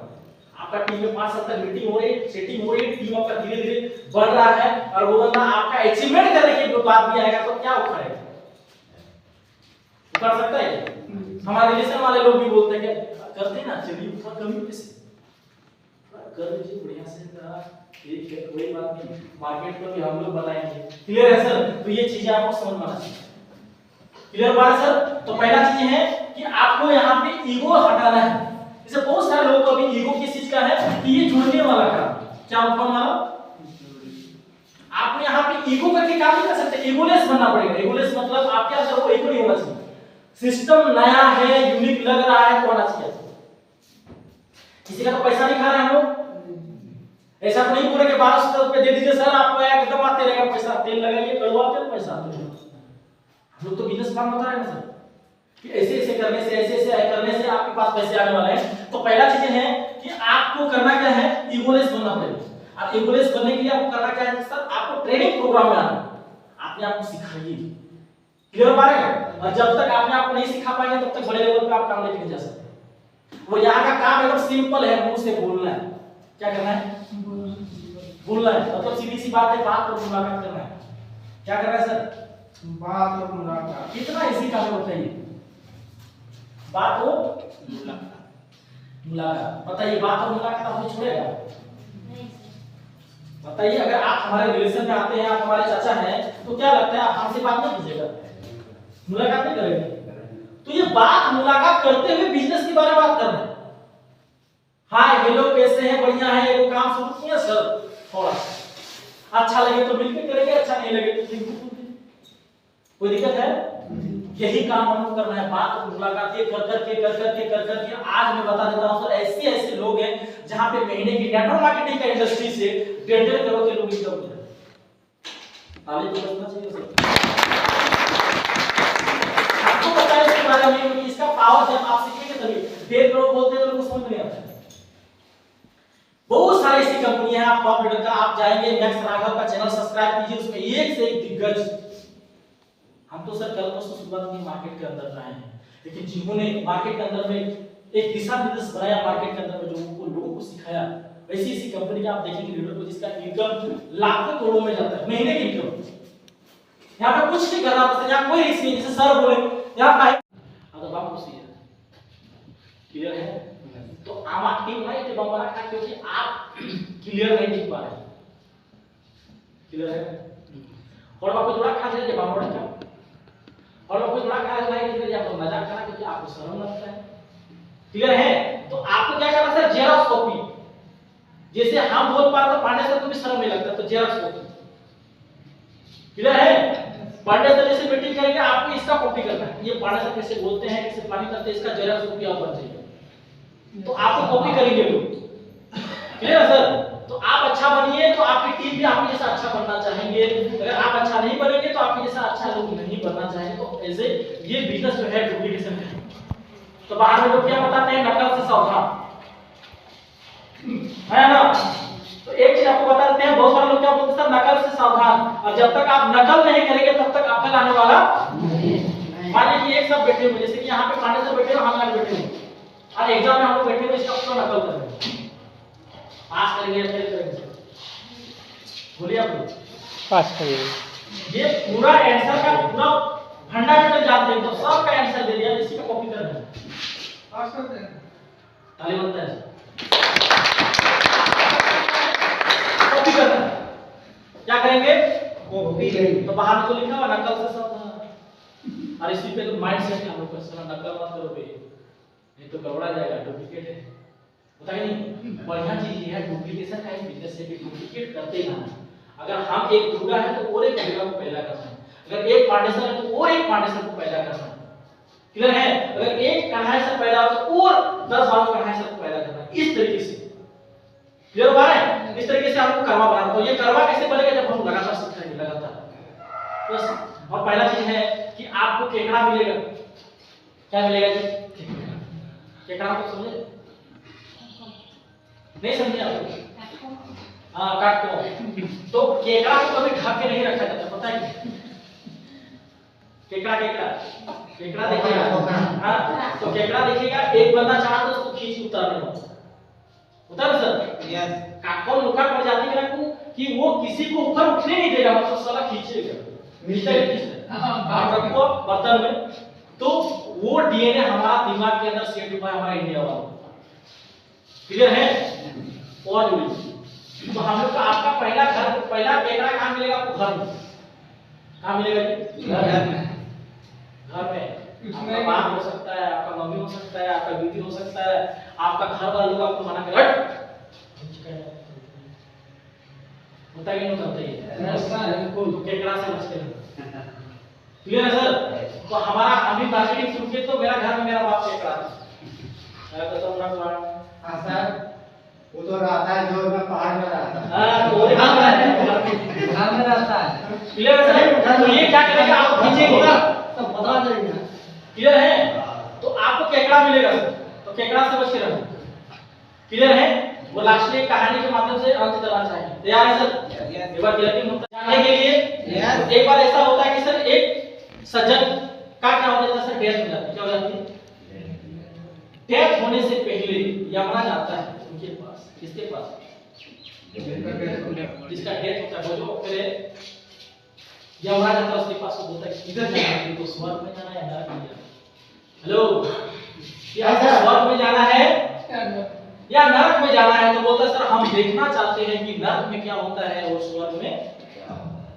आपका टीम में 5 साल तक मीटिंग हो रही है, सेटिंग हो रही है, टीम आपका धीरे धीरे बढ़ रहा है, और वो बंदा आपका अचीवमेंट करने की बात भी आएगा तो क्या उखाड़ेगा? उखाड़ सकता है? हमारे रिलेशन वाले लोग भी बोलते हैं कि करते ना, चलिए थोड़ा कमी पैसे कर लीजिए बढ़िया से, ठीक है कोई बात नहीं, मार्केट को भी हम लोग बताएंगे। क्लियर है सर? तो ये चीजें आपको समझ में आना चाहिए। क्लियर बात है सर? तो पहला चीज है कि आपको यहाँ पे ईगो हटाना है। जैसे बहुत सारे लोगों को अभी ईगो किस चीज का है कि ये जुड़ने वाला काम, क्या उठाने वाला, आप यहाँ पे ईगो करके काम नहीं कर सकते, ईगोलेस बनना पड़ेगा। ईगोलेस मतलब आपके अंदर वो ईगो नहीं होना चाहिए। सिस्टम नया है, यूनिक लग रहा है, तो होना चाहिए। किसी का तो पैसा नहीं खा रहे हम लोग, ऐसा तो नहीं बोले कि 1200 रुपए दे दीजिए सर, आपको एकदम आते रहेगा पैसा, तेल लगाइए, कड़वा तेल पैसा। हम लोग तो बिजनेस प्लान बता रहे हैं सर कि ऐसे ऐसे करने से, ऐसे ऐसे करने से आपके पास पैसे आने वाले हैं। तो पहला चीज है कि आपको करना क्या है, ईगोलेस बनना पड़ेगा। अब ईगोलेस बनने के लिए आपको करना क्या है सर, आपको ट्रेनिंग प्रोग्राम में आना, अपने आप को सिखाइए। क्लियर बात है? और जब तक अपने आप को नहीं सिखा पाएंगे तब तक बड़े लेवल पे आप काम लेके नहीं जा सकते। वो यहाँ का काम एकदम सिंपल है, मुंह से बोलना है। क्या करना है? बोलना है। मतलब सीधी सी बात है, बात और मुलाकात करना है। क्या करना है सर? बात और मुलाकात। कितना इसी काम में बताइए, बात और मुलाकात। बताइए बात और मुलाकात आपको छोड़ेगा? बताइए, अगर आप हमारे रिलेशन में आते हैं, आप हमारे चाचा हैं, तो क्या लगता है आप हमसे बात नहीं कीजिएगा, मुलाकात नहीं करेंगे? तो ये बात मुलाकात करते हुए बिजनेस के बारे में बात करना है। हाय हेलो कैसे हैं, बढ़िया है, वो काम शुरू किया सर, थोड़ा अच्छा लगे तो मिलकर करेंगे, अच्छा नहीं लगे तो कोई दिक्कत है? यही काम हमको करना है, बात मुलाकात ये कर करके। आज मैं बता देता हूं सर, ऐसे ऐसे लोग हैं जहां पे महीने की नेटवर्क मार्केटिंग का इंडस्ट्री से 1.5 करोड़ के लोग इनकम कर रहे हैं। ताली तो बजना चाहिए सर। आपको पता है इसके बारे में कि इसका पावर जब आप सीखेंगे तभी। 1.5 करोड़ बोलते हैं तो लोगों को समझ नहीं आता। बहुत सारी ऐसी कंपनियां हैं, आप टॉप लीडर का आप जाएंगे, मैक्स राघव का चैनल सब्सक्राइब कीजिए, उसमें एक से एक दिग्गज। हम तो सर कल परसों शुरुआत की मार्केट के अंदर आए हैं, लेकिन जिन्होंने मार्केट के अंदर में एक दिशा निर्देश बनाया, मार्केट के अंदर में लोगों को सिखाया, ऐसी ऐसी कंपनी आप देखेंगे लीडर को जिसका इनकम लाखों करोड़ों में जाता है, महीने की इनकम। यहाँ पे कुछ नहीं करना पड़ता, यहाँ कोई रिस्क नहीं, जैसे सर बोले यहाँ का अगर बात खुशी है। क्लियर है? तो आप टीम नहीं थे बम्बरा का, क्योंकि आप क्लियर नहीं दिख पा रहे। क्लियर है? और बाप को थोड़ा खा दीजिए बम्बरा का, और बाप को थोड़ा खा दीजिए, आप मजाक करा क्योंकि आपको शर्म लगता है। क्लियर है? तो आपको क्या करना सर, जेरॉक्स कॉपी। जैसे हम बोल पाते तो पांडे सर को भी शर्म नहीं लगता, तो जेरॉक्स कॉपी। क्लियर है? पांडे सर जैसे मीटिंग करेंगे, आपको इसका कॉपी करना है, ये पांडे सर कैसे बोलते हैं, कैसे प्लानिंग करते हैं, इसका जेरॉक्स कॉपी आप बन जाइए, तो आपको कॉपी करेंगे लोग। क्लियर है सर? तो आप अच्छा बनिए तो आपकी टीम भी आपके जैसा अच्छा बनना चाहेंगे। अगर आप अच्छा नहीं बनेंगे तो आपके जैसा अच्छा लोग नहीं बनना चाहेंगे। तो ऐसे ये बिजनेस जो है डुप्लीकेशन है। तो बाहर में लोग क्या बताते हैं, नकल से सावधान, है ना? तो एक चीज आपको बता देते हैं, बहुत सारे लोग क्या बोलते हैं सर, नकल से सावधान। और जब तक आप नकल नहीं करेंगे तब तक अकल आने वाला नहीं। मान लीजिए एक सब बैठे हुए, जैसे कि यहाँ पे पांडे सर बैठे हो, हम यहाँ बैठे हुए, और एग्जाम में हम लोग बैठे हुए इसका पूरा नकल कर रहे हैं, पास करेंगे फेल करेंगे, बोलिए आप लोग पास करिए। ये पूरा आंसर का पूरा फंडामेंटल जानते हैं तो सबका आंसर दे दिया, इसी का कॉपी कर रहे हैं, पास कर दें। ताली बनता है, कॉपी करना है, क्या करेंगे कॉपी तो बाहर में तो लिखा हुआ नकल से सब, और इसी पे तो माइंड सेट हम लोग का साला नकल मत करो बे, नहीं तो गड़बड़ा जाएगा, डुप्लीकेट है, पता है नहीं, बढ़िया चीज ये है डुप्लीकेशन का, एक बिजनेस से भी डुप्लीकेट करते ना, अगर हम एक दुर्गा है तो और एक दुर्गा को पैदा करना है, अगर एक पांडेसर है तो और एक पांडेसर को पैदा करना है, क्लियर है, अगर एक कन्हाईसर पैदा हो तो और 10-12 कन्हाईसर को पैदा करना है, इस तरीके से, क्लियर हो रहा है, इस तरीके से हमको कर्मा बनाना, तो ये कर्मा कैसे बनेगा जब हम लगातार सीखेंगे लगातार, बस। और पहला चीज है कि आपको केकड़ा मिलेगा, क्या मिलेगा जी, केकड़ा को समझे, नहीं समझे आप, हाँ काटको, तो केकड़ा को कभी ढक के नहीं रखा जाता, पता है केकड़ा केकड़ा केकड़ा देखिएगा, हाँ तो केकड़ा देखिएगा, एक बंदा चाहा तो उसको खींच के उतारने वाला, उतर सर, यस, काटको नुक्कड़ पड़ जाती है ना कि वो किसी को ऊपर उठने नहीं देगा, मतलब साला खींचेगा, रखो बर्तन में, तो वो डीएनए हमारा दिमाग के अंदर सेट हुआ है, हमारा इंडिया वाला, क्लियर है, और जुड़ी, तो हम लोग का आपका पहला घर, पहला केकड़ा कहाँ मिलेगा आपको, घर में, कहाँ मिलेगा जी, घर में, आपका बाप हो सकता है, आपका मम्मी हो सकता है, आपका बेटी हो सकता है, आपका घर वाला लोग आपको मना करे, होता कि नहीं करते ये, तो केकड़ा से बचते हैं, क्लियर है सर, तो हमारा अभी मार्केटिंग शुरू किए तो मेरा घर में मेरा बाप केकड़ा है, हाँ सर, वो तो रहता है जो मैं पहाड़ में रहता है, हाँ तो वो घर में रहता है, क्लियर है सर, तो ये क्या करेगा आप खींचेंगे, सब बता देंगे, क्लियर है, तो आपको केकड़ा मिलेगा सर, तो केकड़ा से बच के रहना, क्लियर है, वो लास्ट में कहानी के माध्यम से अंत करना चाहिए, तैयार है सर, एक बार क्लियर जानने के लिए, एक बार ऐसा होता है कि सर एक सज्जन का क्या हो जाता है सर, डेथ हो जाती है, क्या हो जाती है, डेथ होने से पहले यमराज आता है उनके पास, किसके पास, जिसका डेथ होता है वो जो फिर यमराज आता है उसके पास, वो बोलता है किधर जाना है, तो स्वर्ग में जाना है या नरक में जाना है, हेलो क्या स्वर्ग में जाना है या नरक में जाना है, तो बोलता है सर हम देखना चाहते हैं कि नरक में क्या होता है और स्वर्ग में क्या होता है,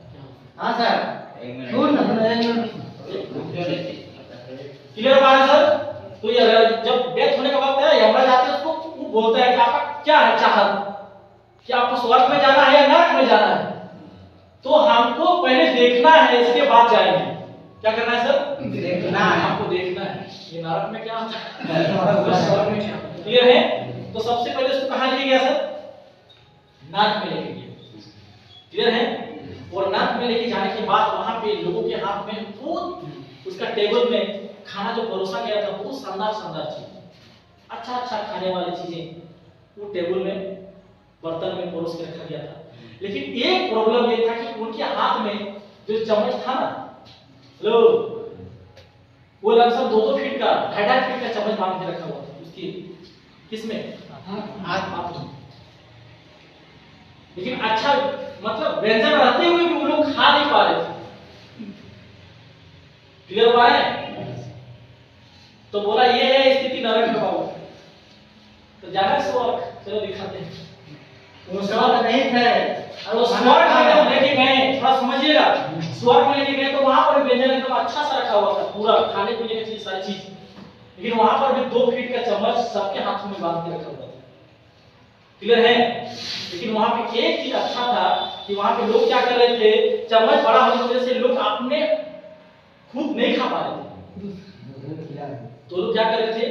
हाँ सर, क्लियर बात है सर, तो ये जब डेथ होने का वक्त है यमराज आते हैं उसको, वो बोलता है कि आपका क्या है चाहत, कि आपको स्वर्ग में जाना है या नरक में जाना है, तो हमको पहले देखना है इसके बाद जाएंगे, क्या करना है सर, देखना है, हमको देखना है ये नरक में क्या होता है, स्वर्ग में क्या, क्लियर है, तो सबसे पहले उसको कहां लेके गया सर, नरक में लेके गया, क्लियर है, और नरक में लेके जाने के बाद वहां पे लोगों के हाथ में बहुत उसका टेबल में खाना जो परोसा गया था बहुत शानदार शानदार चीज, अच्छा अच्छा खाने वाली चीजें वो टेबल में बर्तन में परोस के रखा गया था, लेकिन एक प्रॉब्लम ये था कि उनके हाथ में जो चम्मच था ना, लो वो लगभग 2-2 फीट का 2.5 फीट का चम्मच बांध के रखा हुआ था उसकी, किसमें, हाथ, लेकिन अच्छा मतलब व्यंजन रहते हुए भी वो लोग खा नहीं पा रहे थे, क्लियर हुआ है, तो बोला ये है स्थिति नरक में बाबू, तो जाना स्वर्ग, चलो दिखाते हैं, वो स्वर्ग नहीं थे, और स्वर्ग में जब लेके गए, थोड़ा समझिएगा, स्वर्ग में लेके गए तो वहां पर व्यंजन एकदम अच्छा सा रखा हुआ था, पूरा खाने पीने की चीज सारी चीज, लेकिन वहां पर भी 2 फीट का चम्मच सबके हाथों में बांध के रखा हुआ था, क्लियर है, लेकिन वहां पे एक चीज अच्छा था कि वहां पे लोग क्या कर रहे थे, चम्मच बड़ा होने की वजह से लोग अपने खुद नहीं खा पा रहे थे, तो लोग क्या कर रहे थे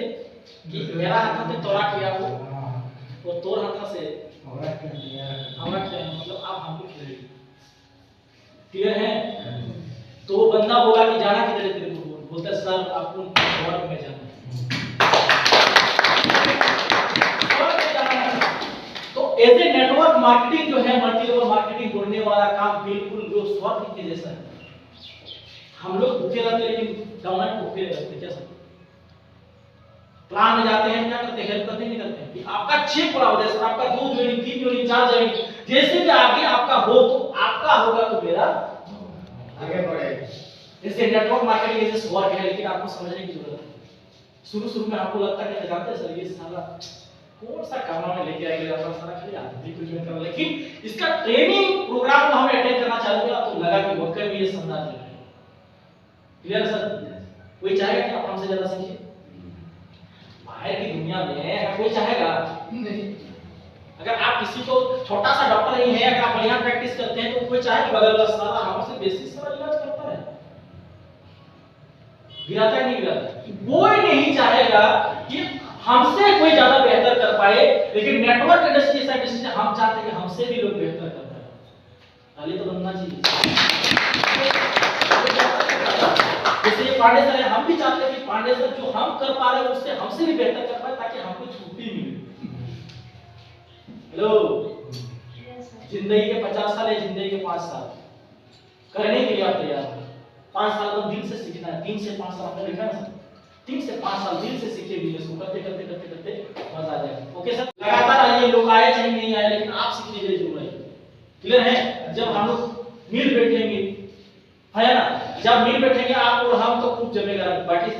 कि मेरा हाथ से तोड़ा किया वो तोड़ हाथ से हमारा क्या है, मतलब आप हमको खिलाइए, क्लियर है, तो वो बंदा बोला कि जाना किधर है तेरे को, बोलता सर आपको स्वर्ग में जाना है, तो ऐसे नेटवर्क मार्केटिंग जो है, मल्टी लेवल मार्केटिंग जोड़ने वाला काम बिल्कुल जो स्वर्ग के जैसा है, हम लोग भूखे रहते हैं लेकिन गवर्नमेंट भूखे रहते क्या सर? प्लान में जाते हैं, क्या करते हैं, हेल्प करते नहीं करते कि आपका चेक पूरा हो जाए सर, आपका 2 यूनिट 3 यूनिट 4 यूनिट जैसे भी आगे आपका हो तो आपका होगा तो मेरा आगे बढ़े। जैसे नेटवर्क मार्केटिंग जैसे वर्क है, लेकिन आपको समझने की जरूरत है। शुरू में आपको लगता है कि जानते हैं सर ये सारा कौन सा काम में लेके आएंगे अपना सारा खाली आदमी कुछ नहीं करना, लेकिन इसका ट्रेनिंग प्रोग्राम को हमें अटेंड करना चालू किया तो लगा कि वाकई में ये समझा है। Clear sir? कोई चाहेगा कि आप हमसे ज्यादा सीखिए? बाहर की दुनिया में कोई चाहेगा नहीं। अगर आप किसी को छोटा सा डॉक्टर ही है, अगर आप बढ़िया प्रैक्टिस करते हैं तो कोई चाहे कि बगल वाला सारा हमसे बेसिक सारा इलाज करता है, गिराता है नहीं गिराता? कोई नहीं चाहेगा कि हमसे कोई ज्यादा बेहतर कर पाए, लेकिन नेटवर्क इंडस्ट्री ऐसा इंडस्ट्री हम चाहते हैं कि हमसे भी लोग बेहतर कर पाए। पहले तो बनना चाहिए। जैसे ये पांडे सर है, हम भी चाहते हैं कि पांडे सर जो हम कर पा रहे हैं उससे हमसे भी बेहतर कर पाए ताकि हमको छुट्टी मिले। हेलो, जिंदगी के 50 साल है, जिंदगी के 5 साल करने के लिए आप तैयार हो। 5 साल तो दिल से सीखना है, 3 से 5 साल आपने लिखा ना, 3 से 5 साल दिल से सीखे बिजनेस को, करते करते करते करते मजा आ जाएगा। ओके सर, लगातार आइए, लोग आए चाहे नहीं आए, लेकिन आप सीखने के लिए जरूर आइए। क्लियर है? जब हम लोग मिल बैठेंगे, है ना, जब मिल बैठेंगे आप और हम तो खूब जमेगा। बाकी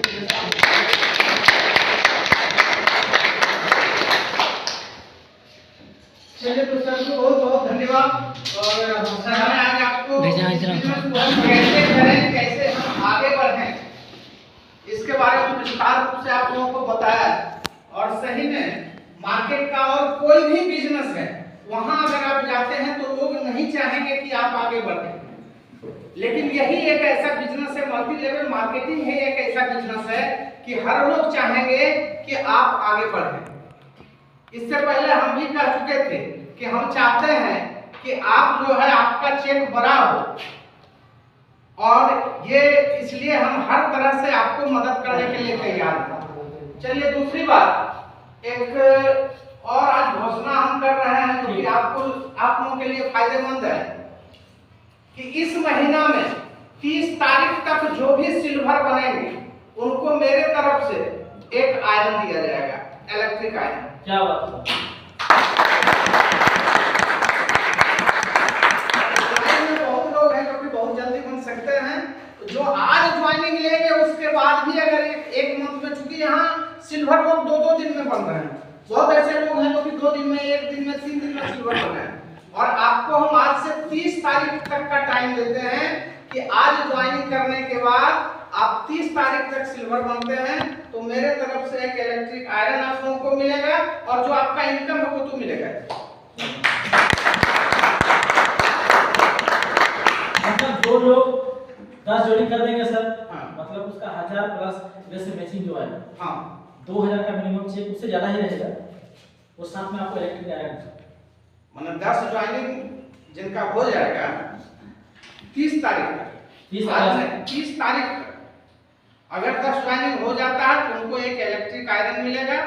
चलिए तो सर को बहुत बहुत धन्यवाद। और सर हमें आज आपको कैसे करें, कैसे हम आगे बढ़ें, इसके बारे में विस्तार रूप से आप लोगों को बताया। और सही में मार्केट का और कोई भी बिजनेस है, वहां अगर आप जाते हैं तो लोग नहीं चाहेंगे कि आप आगे बढ़ें, लेकिन यही एक ऐसा बिजनेस है, मल्टी लेवल मार्केटिंग है, एक ऐसा बिजनेस है कि हर लोग चाहेंगे कि आप आगे बढ़ें। इससे पहले हम भी कह चुके थे कि हम चाहते हैं कि आप जो है आपका चेक बड़ा हो, और ये इसलिए हम हर तरह से आपको मदद करने के लिए तैयार हैं। चलिए दूसरी बात, एक और आज घोषणा हम कर रहे हैं जो कि आप लोगों के लिए फायदेमंद है कि इस महीना में 30 तारीख तक जो भी सिल्वर बनेंगे उनको मेरे तरफ से एक आयरन दिया जाएगा, इलेक्ट्रिक आयरन। क्या बात है? बहुत लोग हैं जो कि बहुत जल्दी बन सकते हैं, जो आज ज्वाइनिंग लेंगे उसके बाद भी अगर एक मंथ में, चूंकि यहाँ सिल्वर लोग 2-2 दिन में बन रहे हैं, बहुत ऐसे लोग हैं जो कि 2 दिन में, 1 दिन में, 3 दिन में सिल्वर बन रहे हैं। और आपको हम आज से 30 तारीख तक का टाइम देते हैं कि आज ज्वाइनिंग करने के बाद आप 30 तारीख तक सिल्वर बनते हैं तो मेरे तरफ से एक इलेक्ट्रिक आयरन आप लोगों को मिलेगा, और जो आपका इनकम है वो तो मिलेगा। मतलब 2 लोग 10 जोड़ी कर देंगे सर। हाँ। मतलब उसका 1000 प्लस जैसे मैचिंग जो है, हाँ, 2000 का मिनिमम चेक, उससे ज्यादा ही रहेगा, वो साथ में आपको इलेक्ट्रिक आयरन मतलब 10 ज्वाइनिंग जिनका हो जाएगा 30 तारीख तक, 30 तारीख तक अगर 10 ज्वाइनिंग हो जाता है तो उनको एक इलेक्ट्रिक आयरन मिलेगा,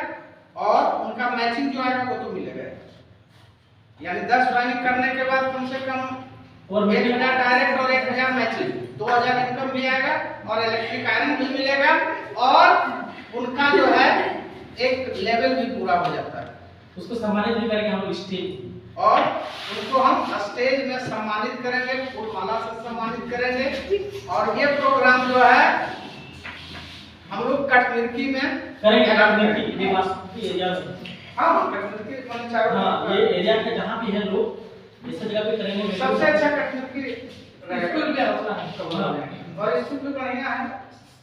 और उनका मैचिंग जो है वो तो मिलेगा। यानी 10 ज्वाइनिंग करने के बाद कम से कम और 1000 डायरेक्ट और 1000 मैचिंग, 2000 इनकम भी आएगा और इलेक्ट्रिक आयरन भी मिलेगा, और उनका जो है एक लेवल भी पूरा हो जाता है। उसको सम्मानित भी करेंगे हम लोग स्टेज, और उनको हम स्टेज में सम्मानित करेंगे, फूलमाला से सम्मानित करेंगे। और ये प्रोग्राम जो है हम लोग कटमिरकी में करेंगे, कटमिरकी एरिया में। हाँ, कटमिरकी मतलब चारों, हाँ, ये एरिया के जहाँ भी है लोग इस जगह पे करेंगे। सबसे अच्छा कटमिरकी स्कूल भी है, और स्कूल भी बढ़िया है,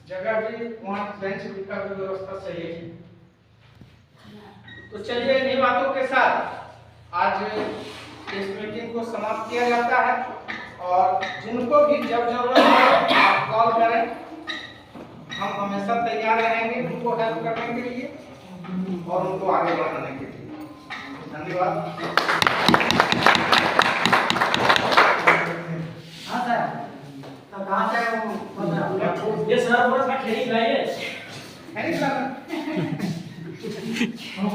जगह भी, वहाँ बेंच का भी व्यवस्था सही है। तो चलिए इन्हीं बातों के साथ आज इस मीटिंग को समाप्त किया जाता है, और जिनको भी जब जरूरत हो आप कॉल करें, हम हमेशा तैयार रहेंगे उनको हेल्प करने के लिए और उनको आगे बढ़ाने के लिए। धन्यवाद। हाँ सर, तो कहाँ से ये सर बड़ा सा खेली गाइए है सर। हम